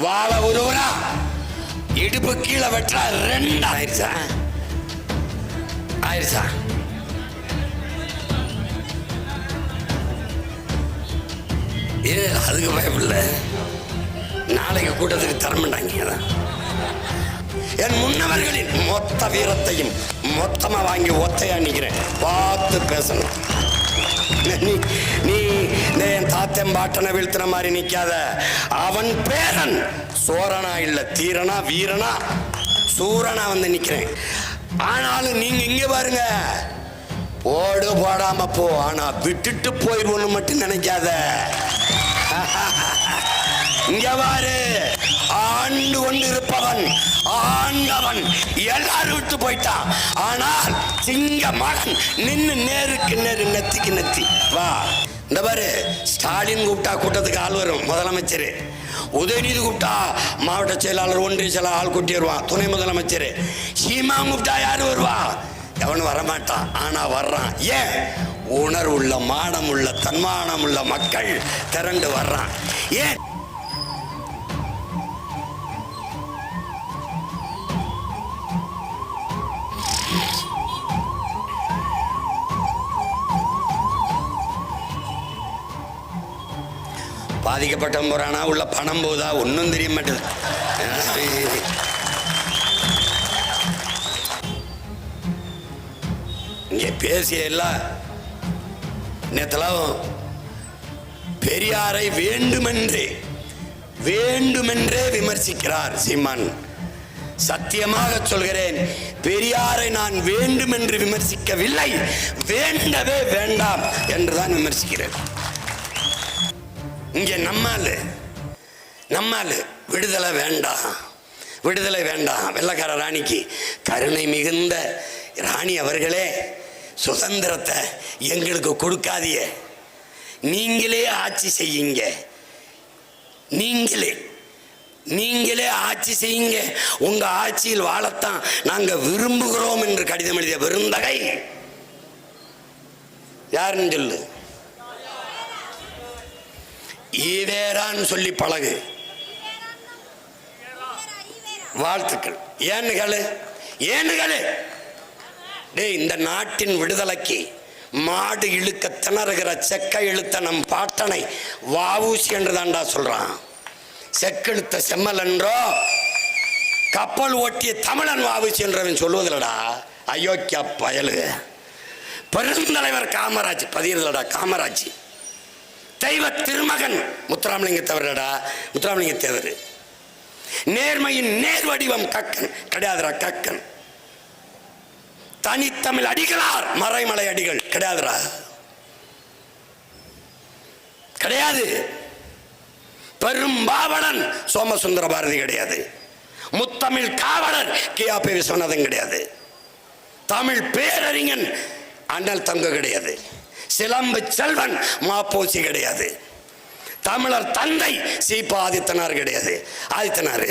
வாழ உருவரா இடுப்பு கீழே வெட்டா 2 ஆயிருச்சா அதுக்கு பயப்படல. நாளைக்கு கூட்டத்துக்கு தரமாட்டாங்க. என் முன்னவர்களின் மொத்த வீரத்தையும் மொத்தமா வாங்கி ஒத்தையா நிக்கிறேன். பார்த்து பேசணும். நீ என் தாத்தன் பாட்டனை வீழ்த்தின மாதிரி நிக்காத. அவன் பேரன் சோரனா இல்ல தீரனா வீரனா சூரனா வந்து நிக்கிறேன். ஆனாலும் நீங்க இங்க பாருங்க, போடு போடாம போ, ஆனா விட்டுட்டு போயிடுவோன்னு மட்டும் நினைக்காத. இங்க பாரு, ஆண்டு கொண்டு இருப்பவன் ஆண்டவன் எல்லாரும் விட்டு போயிட்டான். ஆனால் சிங்க மகன் நின்னு நேருக்கு நேரு நெத்திக்கு நெத்தி வா. இந்த பாரு, ஸ்டாலின் கூப்பிட்டா கூட்டத்துக்கு ஆள் வரும், முதலமைச்சர். உதயநிதி கூப்பிட்டா மாவட்ட செயலாளர் ஒன்றிய செயலாளர் ஆள் கூட்டி வருவான், துணை முதலமைச்சர். சீமா கூப்பிட்டா யாரு வருவா? எவனும் வரமாட்டான். ஆனா வர்றான். ஏன்? உணர்வுள்ள மானம் உள்ள தன்மானம் உள்ள மக்கள் திரண்டு வர்றான். ஏன்? பாதிக்கப்பட்ட போறானா உள்ள பணம் போதா ஒன்னும் தெரிய மாட்டேது. இங்கே பேசிய எல்லாம் நேத்தெல்லாம் பெரியாரை வேண்டுமென்றே விமர்சிக்கிறார் சீமான். சத்தியமாக சொல்கிறேன், பெரியாரை நான் வேண்டுமென்று விமர்சிக்கவில்லை, வேண்டவே வேண்டாம் என்றுதான் விமர்சிக்கிறேன். இங்கே நம்மால் விடுதலை வேண்டாம். வெள்ளக்கார ராணிக்கு கருணை மிகுந்த ராணி அவர்களே, சுதந்திரத்தை எங்களுக்கு கொடுக்காதீங்க, நீங்களே ஆட்சி செய்யுங்க, நீங்களே ஆட்சி செய்யுங்க, உங்க ஆட்சியில் வாழத்தான் நாங்க விரும்புகிறோம் என்று கடிதம் எழுதிய பெருந்தகை யாருன்னு சொல்லு. ஈவேரான்னு சொல்லி பழகு. வாழ்த்துக்கள். ஏனுகளு இந்த நாட்டின் விடுதலைக்கு மாடு இழுக்க திணறுகிற செக்க இழுத்த நம் பாட்டனை வாவூசி என்று தாண்டா சொல்றான். செக்கெழுத்த செம்மல் என்றோ கப்பல் ஓட்டிய தமிழன் வாவூசி என்றவன் சொல்லுவதில்லடா. அயோக்கிய பயலு. பெருந்தலைவர் காமராஜ் பதியறதுலடா. காமராஜ் தெய்வ திருமகன் முத்துராமலிங்க தேவரடா. முத்துராமலிங்க தேவர் நேர்மையின் நேர்வடிவம் கக்கன் கிடையாதுரா. கக்கன் தனித்தமிழ் அடிகளார் மறைமலை அடிகள் கிடையாதுரா. கிடையாது. பெரும்பாவலன் சோமசுந்தர பாரதி கிடையாது. முத்தமிழ் காவலர் கியாபி விஸ்வநாதன் கிடையாது. தமிழ் பேரறிஞன் அண்ணல் தங்க கிடையாது. சிலம்பு செல்வன் மாப்போசி கிடையாது. தமிழர் தந்தை சீபா ஆதித்தனார் கிடையாது. ஆதித்தனார்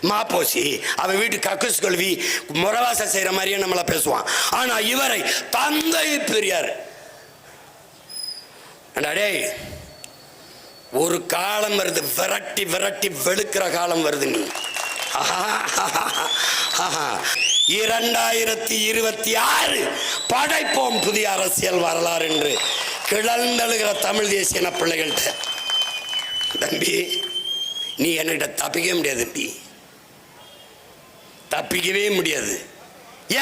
மாப்போசி, அவன் வீட்டு கக்குஸ் கல்வி முறவாச செய்யற மாதிரியே நம்மள பேசுவான். ஆனா இவரை தந்தை பெரியார். ஒரு காலம் வருது, விரட்டி விரட்டி வெளுக்கிற காலம் வருது. நீ 2026 படைப்போம் புதிய அரசியல் வரலாறு என்று கிளர்ந்தழுகிற தமிழ் தேசிய பிள்ளைகள்கிட்ட, தம்பி நீ என்கிட்ட தப்பிக்கவே முடியாது. தம்பி தப்பிக்கவே முடியாது.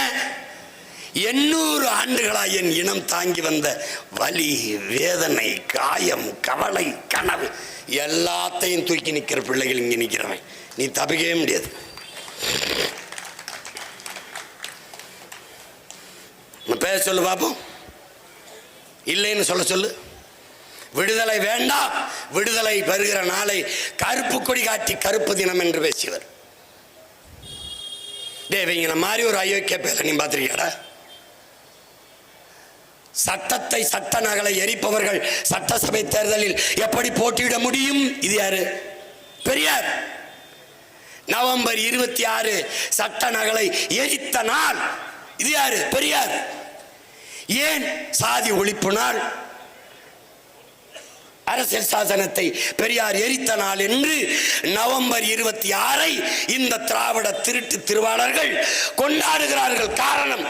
ஏன்? 800 ஆண்டுகளாய் என் இனம் தாங்கி வந்த வலி, வேதனை, காயம், கவலை, கனவு எல்லாத்தையும் தூக்கி நிற்கிற பிள்ளைகள் இங்கே நிற்கிறவன். நீ தப்பிக்கவே முடியாது. பேச சொல்லு பாப்போம். இல்லைன்னு சொல்லு. விடுதலை வேண்டாம், விடுதலை பெறுகிற நாளை கருப்பு கொடி காட்டி கருப்பு தினம் என்று பேசியவர். இவங்க மாதிரி ஒரு அயோக்கிய பேரை நீ பார்த்திருக்கியாடா? சட்டத்தை சட்ட நகலை எரிப்பவர்கள் சட்டசபை தேர்தலில் எப்படி போட்டியிட முடியும்? இது யாரு? பெரியார். நவம்பர் 26 சட்ட நகலை எரித்த நாள். இது யாரு? பெரியார். ஏன்? சாதி ஒழிப்பு நாள். அரசியல் சாசனத்தை பெரியார் எரித்த நாள் என்று நவம்பர் 26 இந்த திராவிட திருட்டு திருவாளர்கள் கொண்டாடுகிறார்கள். காரணம்,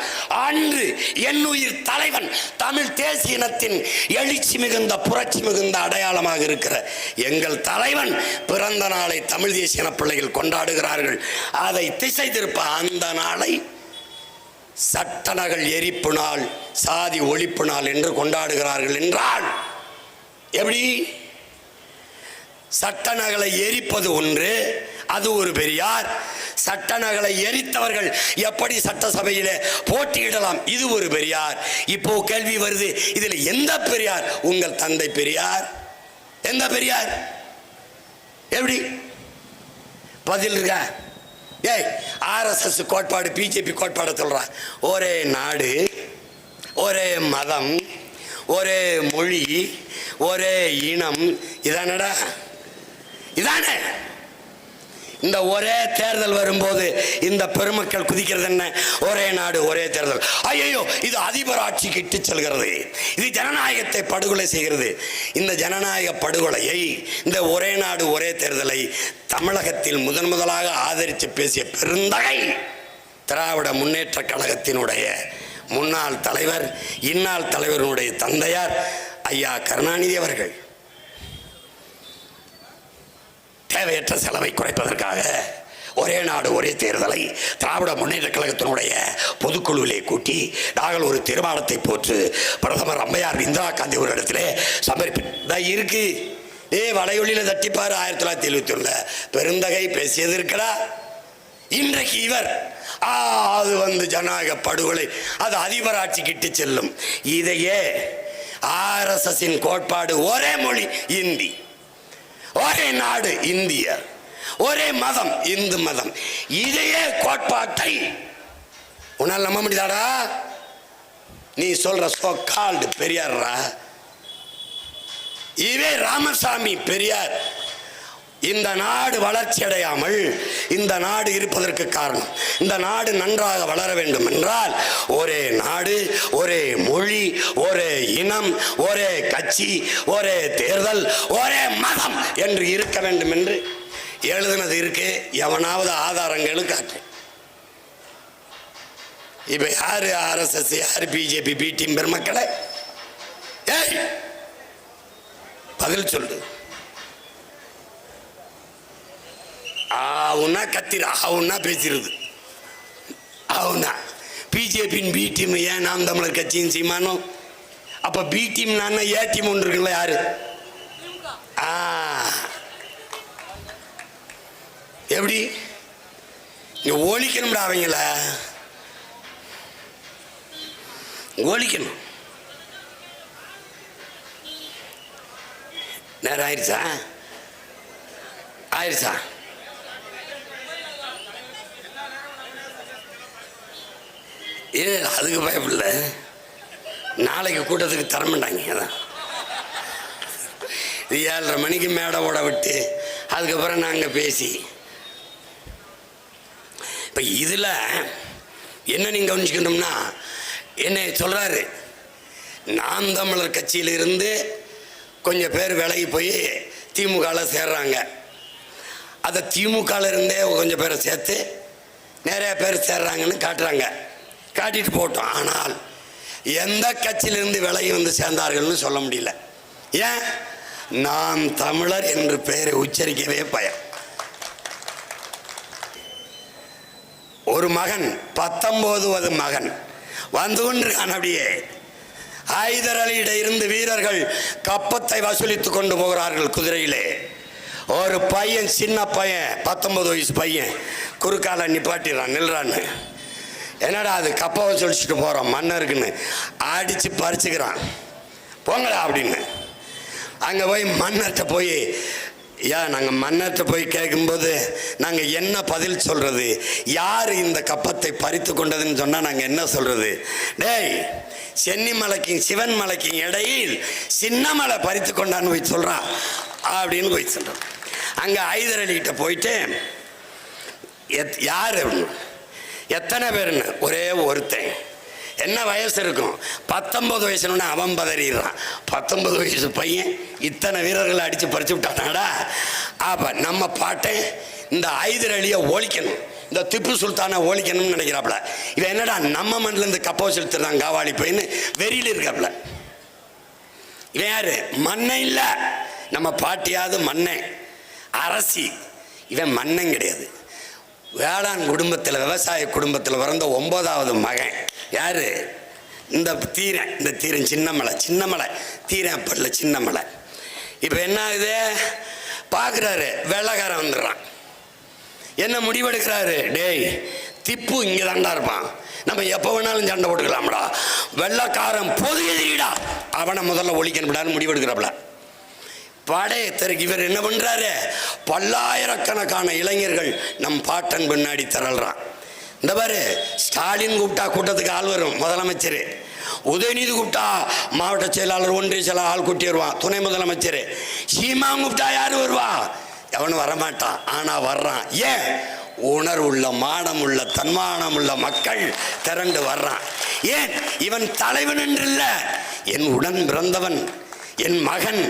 அன்று என்னுயிர் தலைவன் தமிழ் தேசிய இனத்தின் எழுச்சி மிகுந்த புரட்சி மிகுந்த அடையாளமாக இருக்கிற எங்கள் தலைவன் பிறந்த நாளை தமிழ் தேசிய இன பிள்ளைகள் கொண்டாடுகிறார்கள். அதை திசை திருப்ப அந்த நாளை சட்ட நகல் எரிப்பு நாள், சாதி ஒழிப்பு நாள் என்று கொண்டாடுகிறார்கள் என்றால் எப்படி? சட்ட நகலை எரிப்பது ஒன்று, அது ஒரு பெரியார். சட்ட நகலை எரித்தவர்கள் எப்படி சட்டசபையிலே போட்டியிடலாம், இது ஒரு பெரியார். இப்போ கேள்வி வருது, இதில் எந்த பெரியார்? உங்கள் தந்தை பெரியார். எந்த பெரியார்? எப்படி பதில் இருக்க? ஏய், ஆர்எஸ்எஸ் கோட்பாடு பிஜேபி கோட்பாடு சொல்றா, ஒரே நாடு, ஒரே மதம், ஒரே மொழி, ஒரே இனம். இதானடா, இதானே. இந்த ஒரே தேர்தல் வரும்போது இந்த பெருமக்கள் குதிக்கிறது என்ன? ஒரே நாடு ஒரே தேர்தல். ஐயோ, இது அதிபர் ஆட்சிக்கு இட்டு செல்கிறது, இது ஜனநாயகத்தை படுகொலை செய்கிறது. இந்த ஜனநாயக படுகொலையை, இந்த ஒரே நாடு ஒரே தேர்தலை தமிழகத்தில் முதலாக ஆதரித்து பேசிய பெருந்தகை திராவிட முன்னேற்ற கழகத்தினுடைய முன்னாள் தலைவர், இந்நாள் தலைவருடைய தந்தையார் ஐயா கருணாநிதி அவர்கள். தேவையற்ற செலவை குறைப்பதற்காக ஒரே நாடு ஒரே தேர்தலை திராவிட முன்னேற்ற கழகத்தினுடைய பொதுக்குழுவிலே கூட்டி நாங்கள் ஒரு தீர்மானத்தை போட்டு பிரதமர் அம்மையார் இந்திரா காந்தி ஒரு இடத்திலே சமர்ப்பித்த இருக்கு. வலையொலியில் தட்டிப்பார் 1971 பெருந்தகை பேசியது இருக்கடா. இன்றைக்கு இவர் அது ஜனநாயக படுகொலை, அது அதிபர் ஆட்சிக்கு இட்டு செல்லும். இதையே ஆர்எஸ்எஸ் கோட்பாடு ஒரே மொழி இந்தி, ஒரே நாடு இந்திய, ஒரே மதம் இந்து மதம். இதையே கோட்பாட்டை உன்னால் நம்ப முடியாதா? நீ சொல்ற சோ கால்டு பெரியாரா? இவே ராமசாமி பெரியார். இந்த நாடு வளர்ச்சி அடையாமல் இந்த நாடு இருப்பதற்கு காரணம், இந்த நாடு நன்றாக வளர வேண்டும் என்றால் ஒரே நாடு, ஒரே மொழி, ஒரே இனம், ஒரே கட்சி, ஒரே தேர்தல், ஒரே மதம் என்று இருக்க வேண்டும் என்று எழுதினது இருக்கு. எவனாவது ஆதாரங்களும் காட்டு. இப்ப யாரு ஆர்எஸ்எஸ், யாரு பிஜேபி, பி டீம் பெருமக்களை? ஏய், பதில் சொல்லு. ஆவுன்னா கத்திர, ஆவுன்னா பேசிடுது. ஆவுன்னா பிஜேபியின் பி டீம், ஏன் நாம் தமிழர் கட்சியின் சீமானும்? அப்ப பி டீம் ஏ டீம் ஒன்று இருக்குல்ல, யாரு? எப்படி இங்க ஒழிக்கணும்டா, அவங்கள ஒழிக்கணும். நேரம் ஆயிடுச்சா? ஆயிடுச்சா? அதுக்கு பயப்படல, நாளைக்கு கூட்டத்துக்கு தரமாட்டாங்க. அதான் இது 7:30 மணிக்கு மேடை ஓட விட்டு அதுக்கப்புறம் நாங்கள் பேசி. இப்போ இதில் என்ன நீங்கள் கவனிச்சுக்கணும்னா, என்ன சொல்கிறாரு, நாம் தமிழர் கட்சியிலிருந்து கொஞ்சம் பேர் விலகி போய் திமுகவில் சேர்றாங்க. அதை திமுகவில் இருந்தே கொஞ்சம் பேரை சேர்த்து நிறைய பேர் சேர்றாங்கன்னு காட்டுறாங்க. காட்டிட்டு போட்டோம். ஆனால் எந்த கட்சியிலிருந்து விலகி சேர்ந்தார்கள்னு சொல்ல முடியல. ஏன்? நாம் தமிழர் என்று பெயரை உச்சரிக்கவே பயம். ஒரு மகன் 19வது மகன் வந்து கொண்டிருக்கான். அப்படியே ஹைதர் அலியிட இருந்து வீரர்கள் கப்பத்தை வசூலித்து கொண்டு போகிறார்கள் குதிரையிலே. ஒரு பையன், சின்ன பையன், 19 வயசு பையன் குறுக்கால நிப்பாட்டிடுறான், நில்றான்னு. என்னடா அது கப்பாவை சொல்லிச்சுட்டு போகிறோம் மன்னருக்குன்னு அடித்து பறிச்சுக்கிறான். போங்கடா அப்படின்னு. அங்கே போய் மன்னர்கிட்ட போய், ஏன் நாங்கள் மன்னர்கிட்ட போய் கேட்கும்போது நாங்கள் என்ன பதில் சொல்கிறது? யார் இந்த கப்பத்தை பறித்து கொண்டதுன்னு சொன்னால் நாங்கள் என்ன சொல்கிறது? டேய், சென்னிமலைக்கும் சிவன் மலைக்கும் இடையில் சின்னமலை பறித்து கொண்டான்னு போய் சொல்கிறான் அப்படின்னு போய் சொல்கிறோம். அங்கே ஹைதர் அலிகிட்ட போயிட்டு யார் எத்தனை பேருன்னு, ஒரே ஒருத்தன். என்ன வயசு இருக்கும்? 19 வயசுன்னு அவன் பதறிடுறான். 19 வயசு பையன் இத்தனை வீரர்களை அடித்து பறிச்சு விட்டானாடா. அப்போ நம்ம பாட்டை இந்த ஹைதர் அலியை ஒழிக்கணும், இந்த திப்பு சுல்தானை ஒழிக்கணும்னு நினைக்கிறாப்புல. இவன் என்னடா நம்ம மண்ணிலேருந்து கப்போ செலுத்துறான் காவாலி போயின்னு வெறியில் இருக்காப்புல. இவன் யாரு? மண்ணை இல்லை, நம்ம பாட்டியாவது மண்ணை அரசி. இவன் மண்ணன் கிடையாது. வேளாண் குடும்பத்தில், விவசாய குடும்பத்தில் பிறந்த 9வது மகன் யாரு? இந்த தீரன். இந்த தீரன் சின்னமலை தீரன் அப்படல சின்னமலை. இப்போ என்ன ஆகுது? பார்க்குறாரு, வெள்ளைக்காரன் வந்துடுறான். என்ன முடிவெடுக்கிறாரு? டேய், திப்பு இங்கே தாண்டா இருப்பான், நம்ம எப்போ வேணாலும் சண்டை போட்டுக்கலாம்டா, வெள்ளைக்காரன் பொது எதிரிடா, அவனை முதல்ல ஒழிக்கணும்டான்னு முடிவெடுக்கிறாப்ல. படையத்தருக்கு இவர் என்ன பண்றாரு? பல்லாயிரக்கணக்கான இளைஞர்கள் நம் பாட்டன் பின்னாடி திரள்றான். இந்த பாரு, ஸ்டாலின் கூப்பிட்டா கூட்டத்துக்கு ஆள் வரும், முதலமைச்சர். உதயநிதி கூப்பிட்டா மாவட்ட செயலாளர், ஒன்றிய செயலாளர் ஆள் கூட்டி வருவான், துணை முதலமைச்சர். சீமா கூப்பிட்டா யாரு வருவா? எவனும் வரமாட்டான். ஆனா வர்றான். ஏன்? உணர்வுள்ள, மானமுள்ள, தன்மானமுள்ள மக்கள் திரண்டு வர்றான். ஏன்? இவன் தலைவன் என்று இல்ல, என் உடன் பிறந்தவன், என் மகன்,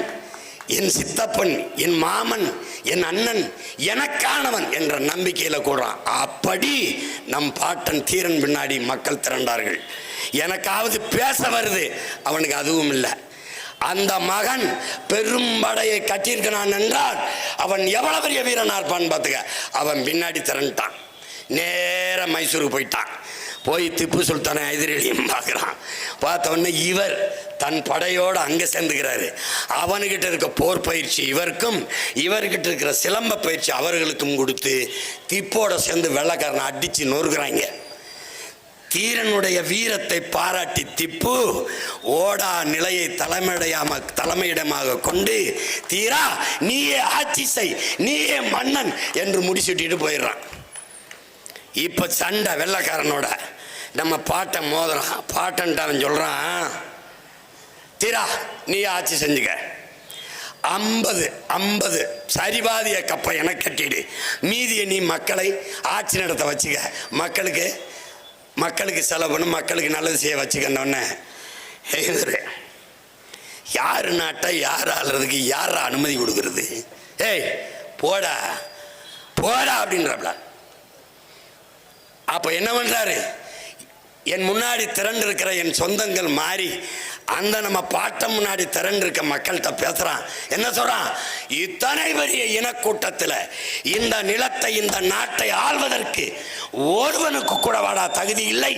என் சித்தப்பன், என் மாமன், என் அண்ணன், எனக்கானவன் என்ற நம்பிக்கையில கூடுறான். அப்படி நம் பாட்டன் தீரன் பின்னாடி மக்கள் திரண்டார்கள். எனக்காவது பேச வருது, அவனுக்கு அதுவும் இல்லை. அந்த மகன் பெரும் படையை கட்டியிருக்கிறான் என்றால் அவன் எவ்வளவு பெரிய வீரனா இருப்பான்னு பார்த்துக்க. அவன் பின்னாடி திரண்டான், நேர மைசூருக்கு போயிட்டான். போய் திப்பு சுல்தானை எதிரிலையும் பார்க்குறான். பார்த்த உடனே இவர் தன் படையோடு அங்கே சேர்ந்துக்கிறாரு. அவனுக்கிட்ட இருக்க போர் பயிற்சி இவருக்கும், இவர்கிட்ட இருக்கிற சிலம்ப பயிற்சி அவர்களுக்கும் கொடுத்து திப்போட சேர்ந்து வெள்ளைக்காரனை அடித்து நொறுக்குறாங்க. தீரனுடைய வீரத்தை பாராட்டி திப்பு ஓடா நிலையை தலைமையிடமாக கொண்டு, தீரா நீயே ஆட்சி செய், நீயே மன்னன் என்று முடிச்சுட்டிட்டு போயிடுறான். இப்ப சண்டை வெள்ளைக்காரனோட. நம்ம பாட்டன் மோதுறான். பாட்டன் சொல்றான், தீரா நீ ஆட்சி செஞ்சுக்க, 50 சரிபாதிய கப்பை எனக்கு கட்டிடு, மீதியை நீ மக்களை ஆட்சி நடத்த வச்சுக்க, மக்களுக்கு செலவு பண்ணு, மக்களுக்கு நல்லது செய்ய வச்சுக்கணுன்னு. யாரு நாட்டை யார் ஆளுறதுக்கு யார அனுமதி கொடுக்கறது? ஏய் போடா போடா அப்படின்றப்பல. அப்ப என்ன பண்றாரு? என் முன்னாடி திரண்டு இருக்கிற என் சொந்தங்கள் மாறி அந்த நம்ம பாட்டம் முன்னாடி திரண்டு இருக்க மக்கள்கிட்ட பேசுறான். என்ன சொல்றான்? இத்தனை பெரிய இனக்கூட்டத்தில் இந்த நிலத்தை, இந்த நாட்டை ஆள்வதற்கு ஒருவனுக்கு கூட வாடா தகுதி இல்லை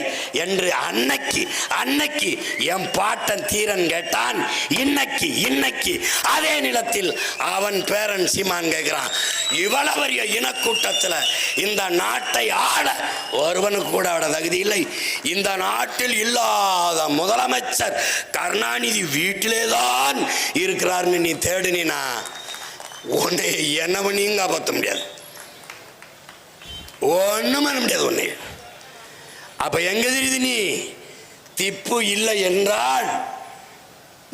என்று அன்னைக்கு என் பாட்டன் தீரன் கேட்டான். இன்னைக்கு அதே நிலத்தில் அவன் பேரன் சீமான் கேட்கிறான், இவ்வளவு பெரிய இனக்கூட்டத்தில் இந்த நாட்டை ஆள ஒருவனுக்கு கூட வாட தகுதி இல்லை. இந்த நாட்டில் இல்லாத முதலமைச்சர் கருணாநிதி வீட்டிலேதான் இருக்கிறார்னு நீ தேடுனா உன்னை என்ன பண்ணியும் காப்பாற்ற முடியாது, ஒண்ணும் பண்ண முடியாது உன்னை. அப்ப எங்க தெரியுது? நீ திப்பு இல்லை என்றால்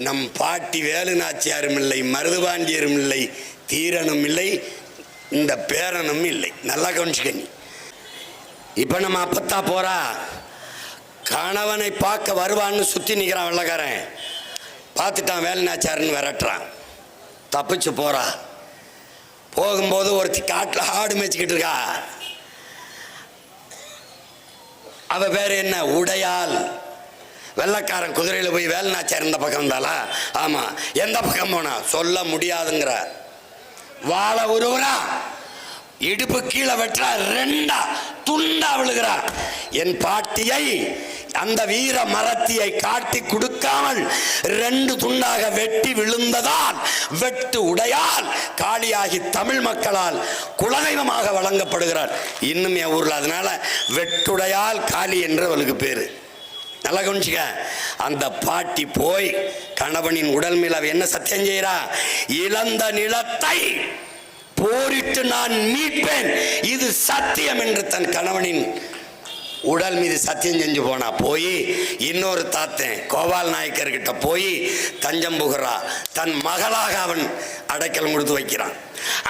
நம் பாட்டி வேலு நாச்சியாரும் இல்லை, மருதுபாண்டியரும் இல்லை, தீரனும் இல்லை, இந்த பேரனும் இல்லை. நல்லா கவனிச்சுக்க நீ. இப்ப நம்ம அப்பத்தா போறா, கணவனை பார்க்க வருவான்னு சுத்தி நிற்கிறான் வெள்ளைக்காரன். பார்த்துட்டான், வேலுநாச்சாருன்னு விரட்டுறான். தப்பிச்சு போறா. போகும்போது ஒருத்தி காட்டில் ஆடு மேய்ச்சிக்கிட்டு இருக்கா. அவ பேர் என்ன? உடையாள். வெள்ளைக்காரன் குதிரையில் போய் வேலுநாச்சார் இந்த பக்கம் இருந்தாளா? ஆமா. எந்த பக்கம் போனா சொல்ல முடியாதுங்கிற. வாழ உருவுறா, இடுப்பு கீழே வெட்டுறா, 2 துண்டா விழுகிறா. என் பாட்டியை, அந்த வீர மரத்தியை காட்டி கொடுக்காமல் 2 துண்டாக வெட்டி விழுந்ததால் வெட்டு உடையால் காளியாகி தமிழ் மக்களால் குலதெய்வமாக வழங்கப்படுகிறார் இன்னும் என் ஊர்ல. அதனால வெட்டுடையால் காளி என்று அவளுக்கு பேரு. நல்லா கவனிச்சுக்க. அந்த பாட்டி போய் கணவனின் உடல் மேல என்ன சத்தியம் செய்யறா? இழந்த நிலத்தை போரிட்டு நான் மீட்பேன், இது சத்தியம் என்று தன் கணவனின் உடல் மீது சத்தியம் செஞ்சு போனா. போய் இன்னொரு தாத்தன் கோபால் நாயக்கர்கிட்ட போய் தஞ்சம் புகிறா. தன் மகளாக அவன் அடைக்கலம் கொடுத்து வைக்கிறான்.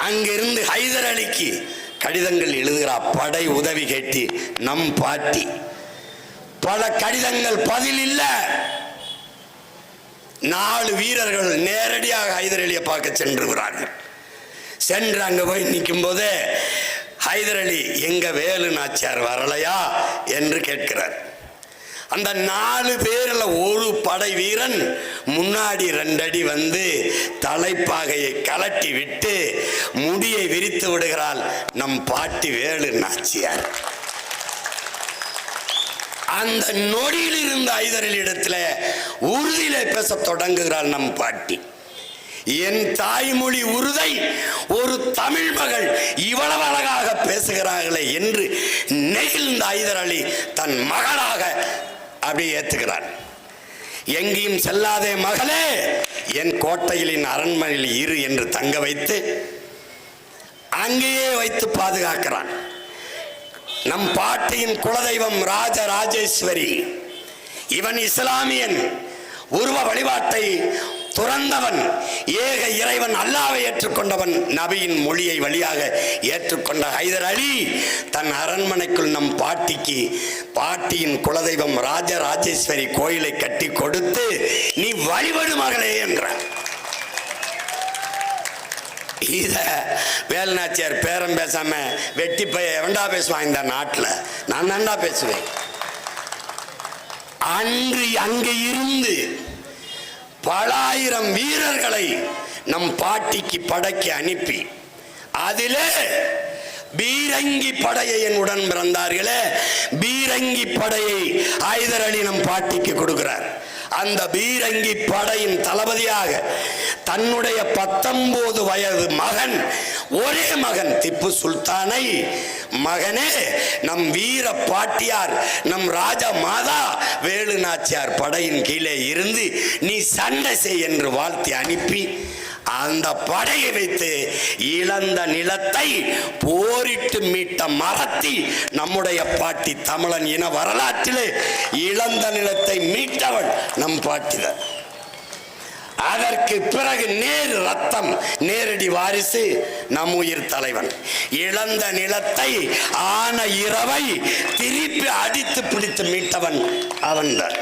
அங்கிருந்து ஹைதர் அலிக்கு கடிதங்கள் எழுதுகிறா. படை உதவி கேட்டு நம் பாட்டி பல கடிதங்கள் பதில் இல்ல. 4 வீரர்கள் நேரடியாக ஹைதர் அலியை பார்க்க சென்றுகிறார்கள். சென்று அங்க போய் நிற்கும் போதே ஹைதர் அலி எங்க வேலு நாச்சியார் வரலையா என்று கேட்கிறார். அந்த 4 பேர்ல ஒரு படை வீரன் முன்னாடி 2 அடி வந்து தலைப்பாகையை கலட்டி விட்டு முடியை விரித்து விடுகிறாள் நம் பாட்டி வேலு நாச்சியார். அந்த நொடியில் இருந்த ஹைதர் அலி இடத்துல உறுதியில பேச தொடங்குகிறாள் நம் பாட்டி. என் தாய்மொழி உருதை ஒரு தமிழ் மகள் இவ்வளவு அழகாக பேசுகிறார்களே என்று நெகிழ்ந்த ஹைதர் அலி தன் மகளாக அப்படியே ஏத்துக்கிறார். எங்கேயும் செல்லாதே மகளே, என் கோட்டையிலின் அரண்மனையில் இரு என்று தங்க வைத்து அங்கேயே வைத்து பாதுகாக்கிறான். நம் பாட்டியின் குலதெய்வம் ராஜராஜேஸ்வரி. இவன் இஸ்லாமியன், உருவ வழிபாட்டை துறந்தவன், ஏக இறைவன் அல்லாஹ்வை ஏற்றுக்கொண்டவன், நபியின் மொழியை வழியாக ஏற்றுக்கொண்ட ஹைதர் அலி தன் அரண்மனைக்குள் நம் பாட்டிக்கு பாட்டியின் குலதெய்வம் ராஜராஜேஸ்வரி கோயிலை கட்டி கொடுத்து நீ வழிபடு மகளே என்றார். இத வேலுநாச்சியார் பேரம் பேசாம வெட்டி போய் எவன்டா பேசுவான் இந்த நாட்டில்? நான் தான்டா பேசுவேன். அன்று அங்கே இருந்து பல ஆயிரம் வீரர்களை நம் பாட்டிக்கு படைக்கு அனுப்பி அதிலே பீரங்கி படையை என் உடன் பிறந்தார்களே, பீரங்கி படையை ஹைதர் அலி நம் பாட்டிக்கு கொடுக்கிறார். அந்த பீரங்கி படையின் தளபதியாக தன்னுடைய 19 வயது மகன், ஒரே மகன் திப்பு சுல்தானை, மகனே நம் வீர பாட்டியார் நம் ராஜா மாதா வேலு நாச்சியார் படையின் கீழே இருந்து நீ சண்டை செய் என்று வாழ்த்தி அனுப்பி அந்த படையை வைத்து இழந்த நிலத்தை போரிட்டு மீட்ட மரத்தி நம்முடைய பாட்டி தமிழன் இன வரலாற்றிலே இழந்த நிலத்தை மீட்டவள் நம் பாட்டிதான். அதற்கு பிறகு நேரு ரத்தம் நேரடி வாரிசு நம் உயிர் தலைவன். இழந்த நிலத்தை ஆன இரவை திருப்பி அடித்து பிடித்து மீட்டவன் அவன்தான்.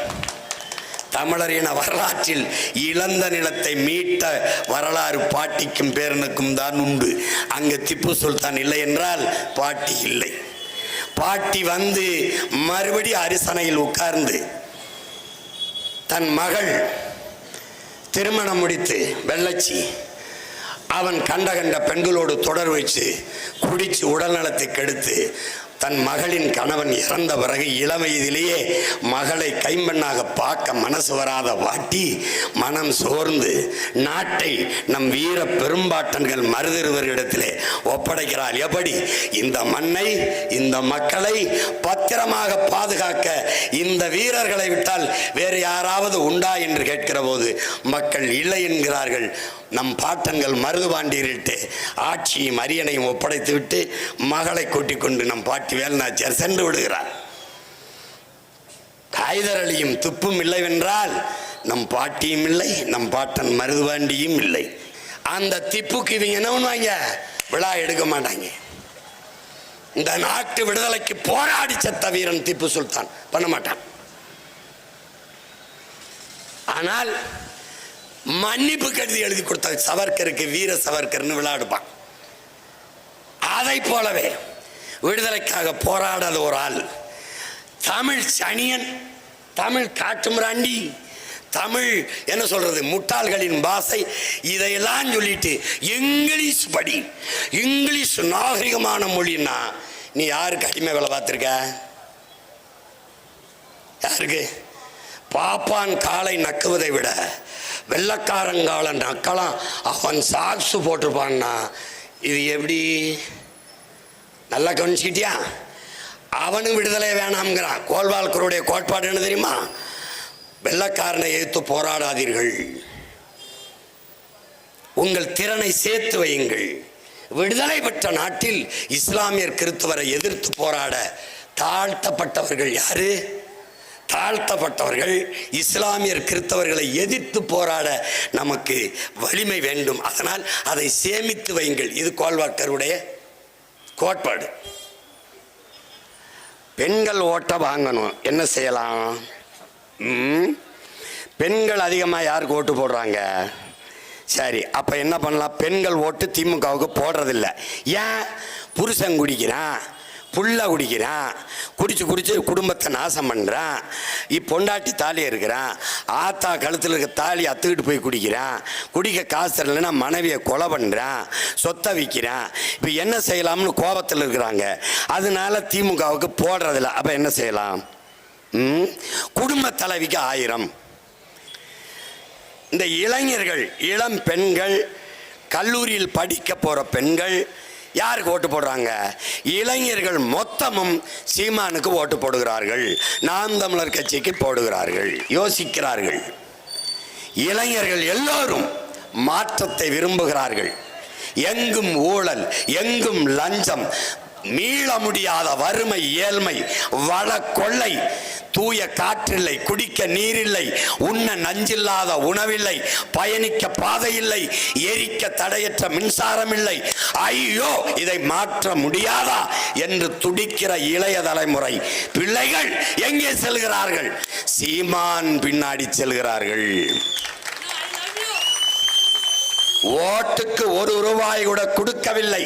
தமிழரின வரலாற்றில் இழந்த நிலத்தை மீட்ட வரலாறு பாட்டிக்கும் பேரனுக்கும் தான் உண்டு. அங்கு திப்பு சுல்தான் இல்லை என்றால் பாட்டி இல்லை. பாட்டி வந்து மறுபடி அரிசனையில் உட்கார்ந்து தன் மகள் திருமணம் முடித்து வெள்ளச்சி அவன் கண்ட பெண்களோடு தொடர் வச்சு குடிச்சு உடல் நலத்தை கெடுத்து தன் மகளின் கணவன் இறந்த பிறகு இளவயதிலேயே மகளை கைம்பெண்ணாக பார்க்க மனசு வராத வாட்டி மனம் சோர்ந்து நாட்டை நம் வீர பெரும்பாட்டன்கள் மருதிருவரிடத்திலே ஒப்படைக்கிறாள். எப்படி இந்த மண்ணை இந்த மக்களை பத்திரமாக பாதுகாக்க இந்த வீரர்களை விட்டால் வேறு யாராவது உண்டா என்று கேட்கிற போது மக்கள் இல்லை என்கிறார்கள். நம் பாட்டன்கள் மருதுபாண்டியரிட்டு ஆட்சியும் அரியணையும் ஒப்படைத்து விட்டு மகளை கூட்டிக் கொண்டு நம் பாட்டி வேலுநாச்சியார் சென்று விடுகிறார். ஹைதர் அலியும் துப்பும் இல்லைவென்றால் நம் பாட்டியும் இல்லை, நம் பாட்டன் மருதுபாண்டியும் இல்லை. அந்த திப்புக்கு இவங்க என்ன பண்ணுவாங்க? விழா எடுக்க மாட்டாங்க. இந்த நாட்டு விடுதலைக்கு போராடி செத்த வீரன் திப்பு சுல்தான் பண்ண மாட்டான். ஆனால் மன்னிப்பு கடிதம் எழுதி கொடுத்த சவர்கருக்கு வீர சவர்கர்னு விளையாடுப்பான். அதை போலவே விடுதலைக்காக போராடாத ஒரு ஆள், தமிழ் சனியன், தமிழ் காட்டுமிராண்டி, தமிழ் என்ன சொல்றது முட்டாள்களின் பாஷை, இதையெல்லாம் சொல்லிட்டு இங்கிலீஷ் படி, இங்கிலீஷ் நாகரிகமான மொழின்னா நீ யாருக்கு அடிமை வேலை பார்த்திருக்க? யாருக்கு? பாப்பான் காலை நக்குவதை விட வெள்ளக்காரங்கால நக்கலாம் அவன் சாக்ஸு போட்டிருப்பான்னா இது எப்படி? நல்லா கவனிச்சுக்கிட்டியா? அவனும் விடுதலை வேணாம்ங்கிறான். கோல்வால்கருடைய கோட்பாடு என்ன தெரியுமா? வெள்ளக்காரனை எதிர்த்து போராடாதீர்கள், உங்கள் திறனை சேர்த்து வையுங்கள். விடுதலை பெற்ற நாட்டில் இஸ்லாமியர் கிறிஸ்தவரை எதிர்த்து போராட தாழ்த்தப்பட்டவர்கள் யாரு? தாழ்த்தப்பட்டவர்கள் இஸ்லாமியர் கிறிஸ்தவர்களை எதிர்த்து போராட நமக்கு வலிமை வேண்டும். அதனால் அதை சேமித்து வையுங்கள். இது கோல்வால்கருடைய கோட்பாடு. பெண்கள் ஓட்டை வாங்கணும், என்ன செய்யலாம்? பெண்கள் அதிகமாக யாருக்கு ஓட்டு போடுறாங்க? சரி, அப்போ என்ன பண்ணலாம்? பெண்கள் ஓட்டு திமுகவுக்கு போடுறதில்ல. ஏன்? புருஷன் குடிக்கிறான், புள்ள குடிக்கிறான், குடிச்சு குடும்பத்தை நாசம் பண்ணுறான், பொண்டாட்டி தாலி இருக்கிறான், ஆத்தா கழுத்தில் இருக்க தாலி அத்துக்கிட்டு போய் குடிக்கிறான், குடிக்க காசு இல்லைன்னா மனைவியை கொலை பண்ணுறான், சொத்தை விற்கிறான். இப்போ என்ன செய்யலாம்னு கோபத்தில் இருக்கிறாங்க. அதனால திமுகவுக்கு போடுறதில்ல. அப்போ என்ன செய்யலாம்? குடும்ப தலைவிக்கு 1000. இந்த இளைஞர்கள், இளம் பெண்கள், கல்லூரியில் படிக்க போகிற பெண்கள் யாருக்கு ஓட்டு போடுறாங்க? இளைஞர்கள் மொத்தமும் சீமானுக்கு ஓட்டு போடுகிறார்கள், நாம் தமிழர் கட்சிக்கு போடுகிறார்கள். யோசிக்கிறார்கள். இளைஞர்கள் எல்லோரும் மாற்றத்தை விரும்புகிறார்கள். எங்கும் ஊழல், எங்கும் லஞ்சம், மீள முடியாத வறுமை, ஏழ்மை, வள கொள்ளை, தூய காற்றில்லை, குடிக்க நீரில்லை, உண்ண நஞ்சில்லாத உணவில்லை, பயணிக்க பாதை இல்லை, எரிக்க தடையற்ற மின்சாரம் இல்லை. ஐயோ, இதை மாற்ற முடியாதா என்று துடிக்கிற இளைய தலைமுறை பிள்ளைகள் எங்கே செல்கிறார்கள்? சீமான் பின்னாடி செல்கிறார்கள். ஓட்டுக்கு 1 ரூபாய் கூட கொடுக்கவில்லை.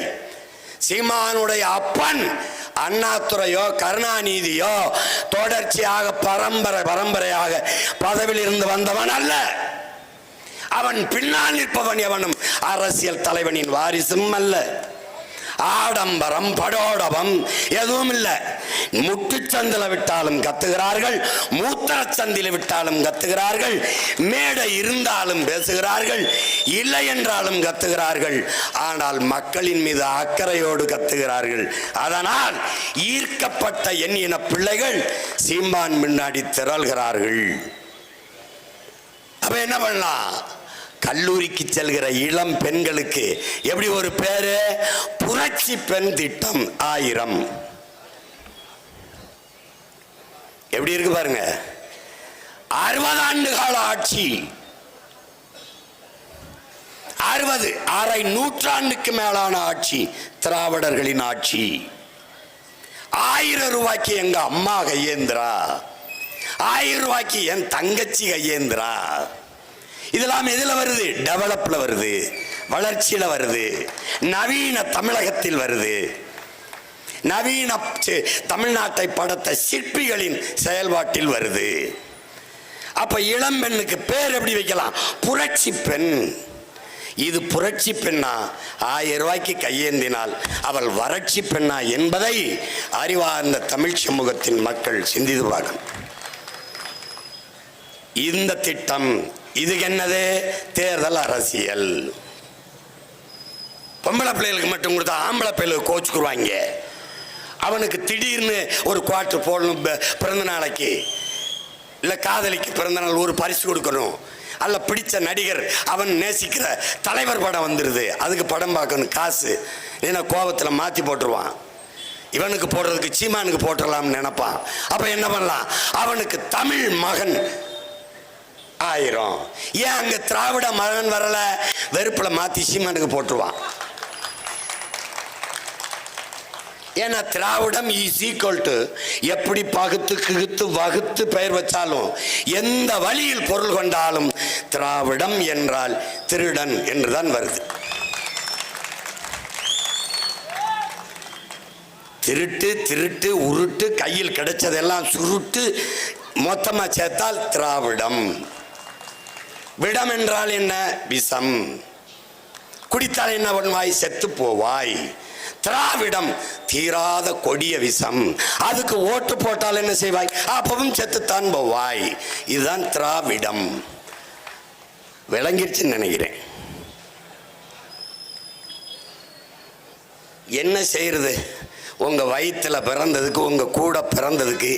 சீமானுடைய அப்பன் அண்ணாதுரையோ கருணாநிதியோ தொடர்ச்சியாக பரம்பரையாக பதவியில் இருந்து வந்தவன் அல்ல. அவன் பின்னால் நிற்பவன் எவனும் அரசியல் தலைவனின் வாரிசும் அல்ல. ஆடம்பரம் படோடபம் எதுவும் இல்லை. முட்டுச்சந்தில விட்டாலும் கத்துகிறார்கள், மூத்திரச்சந்தில விட்டாலும் கத்துகிறார்கள், மேடை இருந்தாலும் பேசுகிறார்கள், இல்லை என்றாலும் கத்துகிறார்கள். ஆனால் மக்களின் மீது அக்கறையோடு கத்துகிறார்கள். அதனால் ஈர்க்கப்பட்ட எண்ணின பிள்ளைகள் சீமான் முன்னாடி திரள்கிறார்கள். அப்ப என்ன பண்ணலாம்? கல்லூரிக்கு செல்கிற இளம் பெண்களுக்கு எப்படி ஒரு பேரு? புரட்சி பெண் திட்டம் 1000. எப்படி இருக்கு பாருங்க. 60 ஆண்டு கால ஆட்சி, 60 அரை நூற்றாண்டுக்கு மேலான ஆட்சி, திராவிடர்களின் ஆட்சி. 1000 ரூபாய்க்கு எங்க அம்மா கையேந்திரா, 1000 ரூபாய்க்கு என் தங்கச்சி கையேந்திரா. இதெல்லாம் எதுல வருது? டெவலப்ல வருது, வளர்ச்சியில வருது, நவீன தமிழகத்தில் வருது. நவீன தமிழ்நாட்டை படைத்த சிற்பிகளின் செயல்பாட்டில் வருது. அப்ப இளம் பெண்ணுக்கு பேர் எப்படி வைக்கலாம்? புரட்சி பெண். இது புரட்சி பெண்ணா? 1000 ரூபாய்க்கு கையேந்தினால் அவள் வறட்சி பெண்ணா என்பதை அறிவார்ந்த தமிழ் சமூகத்தின் மக்கள் சிந்தித்து பார்க்கணும். இந்த திட்டம் இது என்னது? தேர்தல் அரசியல். பொம்பளை பிள்ளைகளுக்கு மட்டும் கொடுத்தா ஆம்பளை பிள்ளைகளுக்கு கோச்சுக்குருவாங்க. அவனுக்கு திடீர்னு ஒரு குவார்டர் போடணும், பிறந்த நாளைக்கு இல்லை காதலிக்கு பிறந்த நாள் ஒரு பரிசு கொடுக்கணும், அல்ல பிடிச்ச நடிகர் அவன் நேசிக்கிற தலைவர் படம் வந்துடுது, அதுக்கு படம் பார்க்கணும் காசு, ஏன்னா கோபத்தில் மாற்றி போட்டுருவான். இவனுக்கு போடுறதுக்கு சீமானுக்கு போட்டுடலாம்னு நினைப்பான். அப்போ என்ன பண்ணலாம்? அவனுக்கு தமிழ் மகன் 1000. ஏன் அங்க திராவிட மகன் வரல? வெறுப்புல மாத்தி சீமானுக்கு போட்டுருவான். ஏன்னா திராவிடம் இஸ் ஈக்குவல் டு, எப்படி பகுத்து கிகுத்து வகுத்து பெயர் வச்சாலும் எந்த வழியில் பொருள் கொண்டாலும் திராவிடம் என்றால் திருடன் என்றுதான் வருது. திருட்டு திருட்டு உருட்டு, கையில் கிடைச்சதெல்லாம் சுருட்டு, மொத்தமா சேர்த்தால் திராவிடம். விடம் என்றால் என்ன? விஷம். குடித்தால் என்ன பண்ணுவாய்? செத்து போவாய். திராவிடம் தீராத கொடிய விஷம். அதுக்கு ஓட்டு போட்டால் என்ன செய்வாய்? அப்பவும் செத்துத்தான் போவாய். இதுதான் திராவிடம். விளங்கிருச்சுன்னு நினைக்கிறேன். என்ன செய்யறது? உங்க வயிற்றுல பிறந்ததுக்கு, உங்க கூட பிறந்ததுக்கு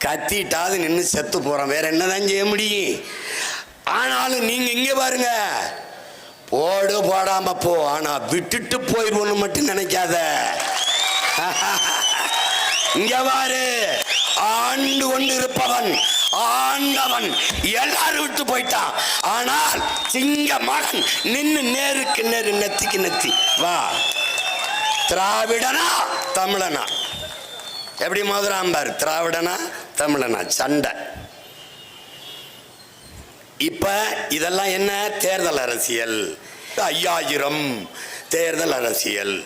கத்திட்டாது நின்று செத்து போறோம். வேற என்னதான் செய்ய முடியும்? ஆனாலும் நீங்க இங்க பாருங்க, போடு போடாம போ, ஆனா விட்டுட்டு போயிடுவோன்னு மட்டும் நினைக்காத. இங்க பாரு, ஆண்டு கொண்டு இருப்பவன் ஆண்டவன் எல்லாரும் விட்டு போயிட்டான். ஆனால் சிங்க மகன் நின்று நேருக்கு நேரு, நெத்திக்கு நெத்தி. வா, திராவிடனா தமிழனா? எப்படி மோதுராம்பார், திராவிடனா தமிழனா சண்டை. இப்ப இதெல்லாம் என்ன? தேர்தல் அரசியல். 5000 தேர்தல் அரசியல்,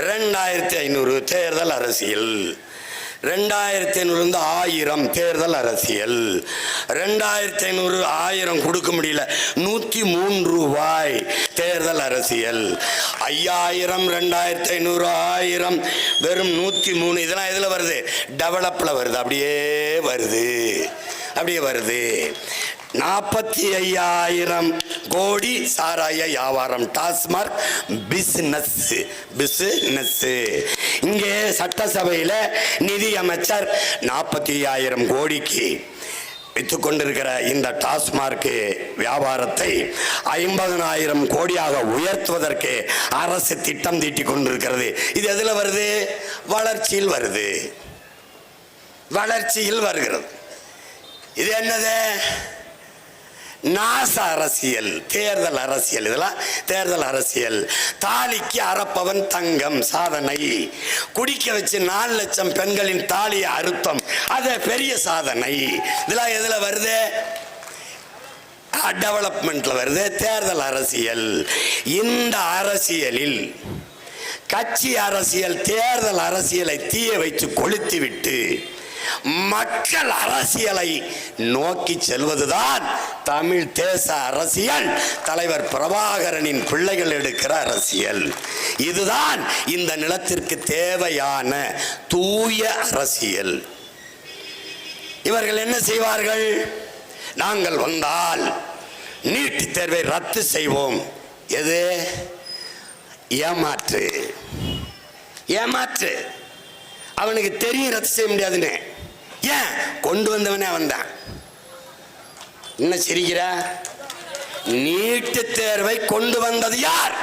2500 தேர்தல் அரசியல், 2500 1000 தேர்தல் அரசியல், 2500 1000 கொடுக்க முடியல, 103 ரூபாய் தேர்தல் அரசியல். 5000 2500 1000 வெறும் 103. இதெல்லாம் எதுல வருது? டெவலப்ல வருது. அப்படியே வருது, அப்படியே வருது. 45,000 கோடி சாராய வியாபாரம், டாஸ்மார்க் பிசினஸ். பிசினஸ். இங்கே சட்டசபையில் நிதி அமைச்சர் 45,000 கோடிக்கு விற்று கொண்டிருக்கிற இந்த டாஸ்மார்க் வியாபாரத்தை 50,000 கோடியாக உயர்த்துவதற்கு அரசு திட்டம் தீட்டிக் கொண்டிருக்கிறது. இது எதுல வருது? வளர்ச்சியில் வருது, வளர்ச்சியில் வருகிறது. இது என்னது? நாச அரசியல், தேர்தல் அரசியல். இதெல்லாம் தேர்தல் அரசியல். தாலிக்கு அறப்பவன் தங்கம் சாதனை, குடிக்க வச்சு 4 லட்சம் பெண்களின் தாலியை அறுத்தம், அது பெரிய சாதனை. இதெல்லாம் எதுல வருது? டெவலப்மெண்ட்ல வருது, தேர்தல் அரசியல். இந்த அரசியலில் கட்சி அரசியல் தேர்தல் அரசியலை தீய வைத்து கொளுத்தி விட்டு மக்கள் அரசியலை நோக்கி செல்வதுதான் தமிழ் தேச அரசியல். தலைவர் பிரபாகரனின் பிள்ளைகள் எடுக்கிற அரசியல். இதுதான் இந்த நிலத்திற்கு தேவையான தூய அரசியல். இவர்கள் என்ன செய்வார்கள்? நாங்கள் வந்தால் நீட் தேர்வை ரத்து செய்வோம். எது? ஏமாற்று, ஏமாற்று. அவனுக்கு தெரியும் ரத்து செய்ய முடியாதுன்னு. ஏன்? கொண்டு வந்தவனே அவன் தான். என்ன சிரிக்கிற? நீட்டு தேர்வை கொண்டு வந்தது யார்?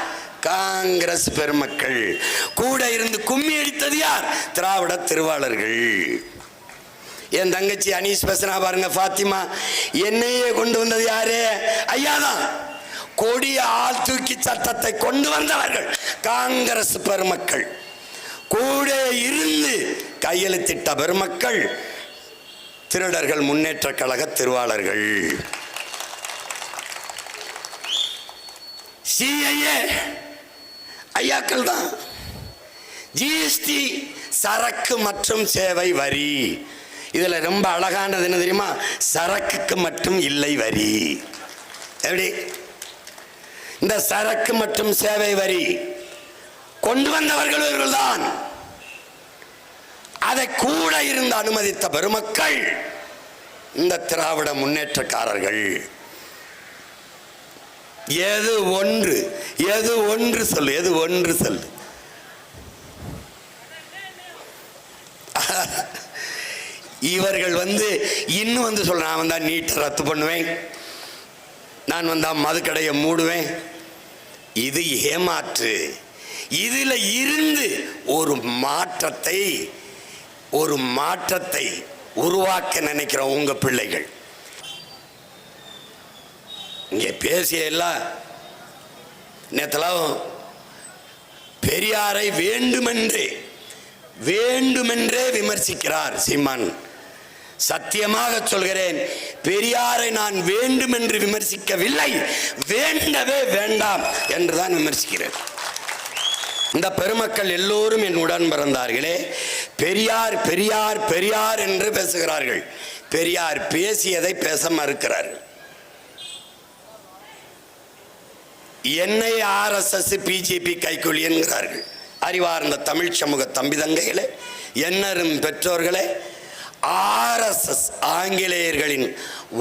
காங்கிரஸ் பெருமக்கள். கூட இருந்து கும்மி அடித்தது யார்? திராவிட திருவாளர்கள். என் தங்கச்சி அனீஸ் பேசுனா பாருங்க, ஃபாத்திமா. என்னையே கொண்டு வந்தது யாரு? ஐயாதான். கொடிய ஆள் தூக்கி சட்டத்தை கொண்டு வந்தவர்கள் காங்கிரஸ் பெருமக்கள். கூட இருந்து கையெழுத்திட்ட பெருமக்கள் திருடர்கள் முன்னேற்ற கழக திருவாளர்கள். சிஐஏ ஐயாக்கள் தான். ஜிஎஸ்டி சரக்கு மற்றும் சேவை வரி. இதுல ரொம்ப அழகானது என்ன தெரியுமா? சரக்குக்கு மட்டும் இல்லை வரி. எப்படி? இந்த சரக்கு மற்றும் சேவை வரி கொண்டு வந்தவர்கள் இவர்கள்தான். அதை கூட இருந்து அனுமதித்த பெருமக்கள் இந்த திராவிட முன்னேற்றக்காரர்கள். எது ஒன்று, எது ஒன்று சொல்லு, எது ஒன்று சொல்லு. இவர்கள் இன்னும் சொல்ல, நான் வந்தா நீட்டை ரத்து பண்ணுவேன், நான் வந்தா மதுக்கடையை மூடுவேன். இது ஏமாற்று. இதுல இருந்து ஒரு மாற்றத்தை உருவாக்க நினைக்கிற உங்க பிள்ளைகள் இங்கே பேசிய எல்லாம் நேத்தெல்லாம் பெரியாரை வேண்டுமென்றே விமர்சிக்கிறார் சீமான். சத்தியமாக சொல்கிறேன், பெரியாரை நான் வேண்டுமென்று விமர்சிக்கவில்லை, வேண்டவே வேண்டாம் என்றுதான் விமர்சிக்கிறேன். இந்த பெருமக்கள் எல்லோரும் என் உடன் பிறந்தார்களே. பெரியார் பெரியார் பெரியார் என்று பேசுகிறார்கள். பெரியார் பேசியதை பேச மறுக்கிறார்கள். என்னை RSS பிஜேபி கைக்கூலி என்கிறார்கள். அறிவார்ந்த தமிழ் சமூக தம்பி தங்கைகளே, என்னரும் பெற்றோர்களே, RSS ஆங்கிலேயர்களின்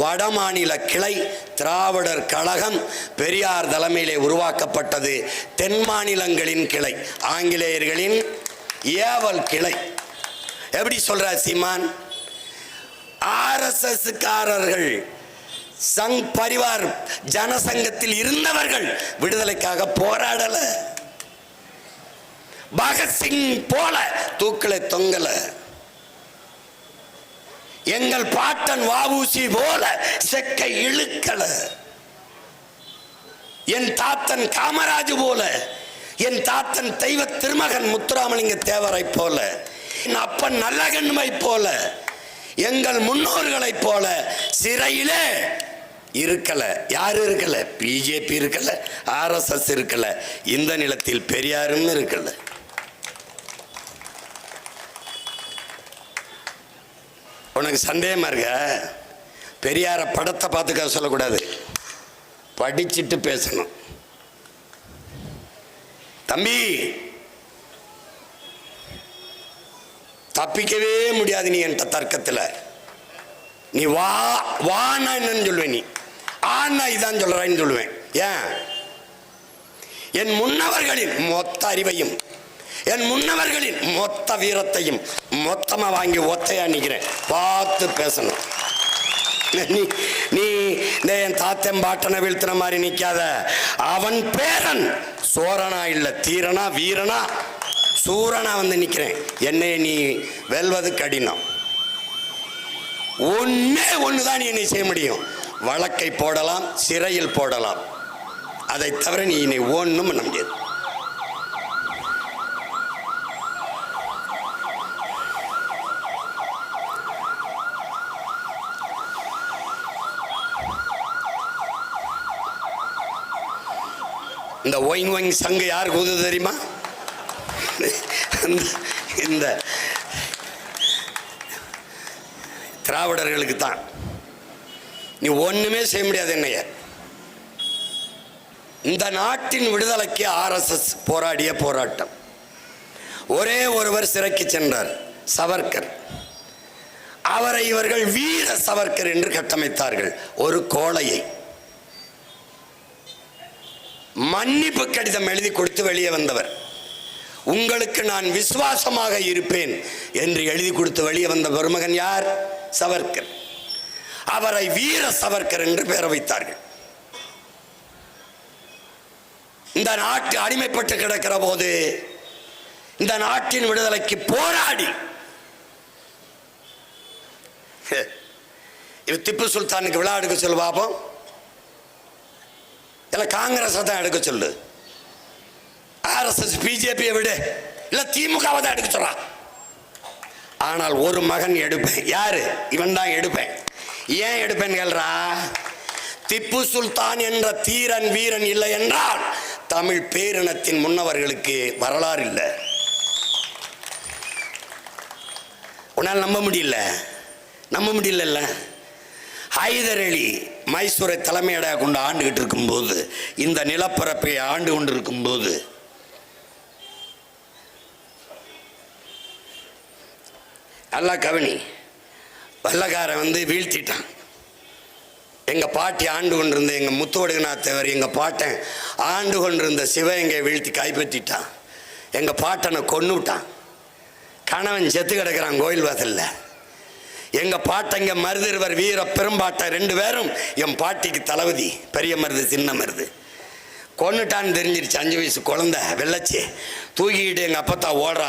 வடமாநில கிளை திராவிடர் கழகம் பெரியார் தலைமையிலே உருவாக்கப்பட்டது. தென் மாநிலங்களின் கிளை ஆங்கிலேயர்களின் ஏவல் கிளை. எப்படி சொல்ற சீமான்? RSS காரர்கள் சங் பரிவார் ஜனசங்கத்தில் இருந்தவர்கள் விடுதலைக்காக போராடல. பகத்சிங் போல தூக்கலை தொங்கல. எங்கள் பாட்டன் வஉசி போல செக்கை இழுக்கல. என் தாத்தன் காமராஜ் போல, என் தாத்தன் தெய்வ திருமகன் முத்துராமலிங்க தேவரை போல அப்ப நல்லகண்மை போல எங்கள் முன்னோர்களை போல சிறையிலே இருக்கல. யாரு இருக்கல? பிஜேபி இருக்கல, RSS இருக்கல, இந்த நிலத்தில் பெரியாரும் இருக்கல. உனக்கு சந்தேகமா இருக்க? பெரியார படத்தை பார்த்துக்க சொல்லக்கூடாது, படிச்சுட்டு பேசணும். தம்பி, தப்பிக்கவே முடியாது நீ என்கிட்ட தர்க்கத்தில். நீ வா வானா என்னன்னு சொல்லுவேன், நீ ஆனா இதான் சொல்றான்னு சொல்லுவேன். ஏன்? என் முன்னவர்களின் மொத்த அறிவையும் என் முன்னவர்களின் மொத்த வீரத்தையும் மொத்தமா வாங்கி ஒத்தையா நிக்கிறேன். பார்த்து பேசணும். நீ என் தாத்தன் பாட்டனை வீழ்த்தின மாதிரி நிக்காத. அவன் பேரன் சோரனா இல்ல தீரனா வீரனா சூரனா வந்து நிக்கிறேன். என்னை நீ வெல்வது கடினம். ஒன்னே ஒண்ணுதான் நீ என்னை செய்ய முடியும். வழக்கை போடலாம், சிறையில் போடலாம். அதை தவிர நீ என்னை ஒன்றும் பண்ண முடியாது. இந்த ஒயிங் ஒயிங் சங்கு யாருக்கு ஊதுது தெரியுமா? இந்த திராவிடர்களுக்கு தான். நீ ஒண்ணுமே செய்ய முடியாது என்னைய. இந்த நாட்டின் விடுதலைக்கு RSS போராடிய போராட்டம். ஒரே ஒருவர் சிறைக்கு சென்றார், சவர்கர். அவரை இவர்கள் வீர சவர்கர் என்று கட்டமைத்தார்கள். ஒரு கோழையை மன்னிப்பு கடிதம் எழுதி கொடுத்து வெளியே வந்தவர். உங்களுக்கு நான் விசுவாசமாக இருப்பேன் என்று எழுதி கொடுத்து வெளியே வந்த பெருமகன் யார்? சவர்கர். அவரை வீர சவர்கர் என்று பெயர் வைத்தார்கள். இந்த நாட்டு அடிமைப்பட்டு கிடக்கிற போது இந்த நாட்டின் விடுதலைக்கு போராடி திப்பு சுல்தானுக்கு விழா எடுக்க சொல்லு பாப்போம். இல்ல காங்கிரஸ் தான் எடுக்க சொல்லு. RSS பிஜேபியை விடு, இல்ல திமுகவை தான் எடுக்க சொல்றான். ஆனால் ஒரு மகன் எடுப்பேன். யாரு? இவன் தான் எடுப்பேன். ஏன் எடுப்பேன் கேள்றா? திப்பு சுல்தான் என்ற தீரன் வீரன் இல்லை என்றால் தமிழ் பேரினத்தின் முன்னவர்களுக்கு வரலாறு இல்லை. உன்னால் நம்ப முடியல? நம்ப முடியல. ஹைதர் அலி மைசூரை தலைமையிடாக கொண்டு ஆண்டுகிட்டு இருக்கும்போது, இந்த நிலப்பரப்பை ஆண்டு கொண்டு இருக்கும்போது, நல்லா கவனி, வெள்ளக்காரன் வந்து வீழ்த்திட்டான். எங்க பாட்டி ஆண்டு கொண்டிருந்த எங்க முத்துவடுகநாத் தேவர், எங்க பாட்டன் ஆண்டு கொண்டிருந்த சிவகங்கை வீழ்த்தி கைப்பற்றிட்டான். எங்க பாட்டனை கொன்னு விட்டான். கணவன் செத்து கிடக்கிறான் கோயில் வாசல்ல. எங்க பாட்டங்க மருதிருவர் வீர பெரும்பாட்ட 2 பேரும் என் பாட்டிக்கு தளபதி. பெரிய மருது சின்ன மருது கொன்னுட்டான்னு தெரிஞ்சிருச்சு. 5 வயசு குழந்தை வெள்ளச்சி தூக்கிக்கிட்டு எங்க அப்பத்தா ஓடுறா.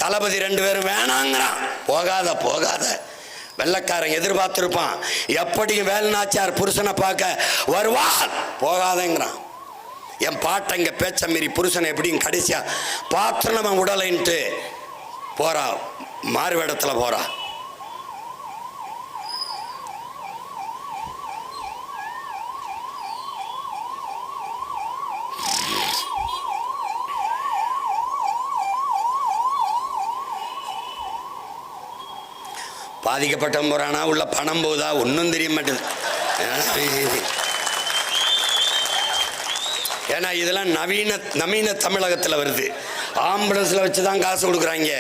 தளபதி 2 பேரும் வேணாங்கிறான். போகாத போகாத. வெள்ளக்காரன் எதிர்பார்த்திருப்பான், எப்படியும் வேலுநாச்சியார் புருஷனை பார்க்க வருவாள், போகாதேங்கிறான். என் பாட்டங்க பேச்ச மீறி புருஷனை எப்படியும் கடைசியா பாத்திரமா உடலைன்ட்டு போறா, மாறுவேடத்துல போறா. பாதிக்கப்பட்ட போறானா, உள்ள பணம் போதா, ஒன்றும் தெரிய மாட்டேது. ஏன்னா இதெல்லாம் நவீன தமிழகத்தில் வருது. ஆம்புலன்ஸில் வச்சு தான் காசு கொடுக்குறாங்க.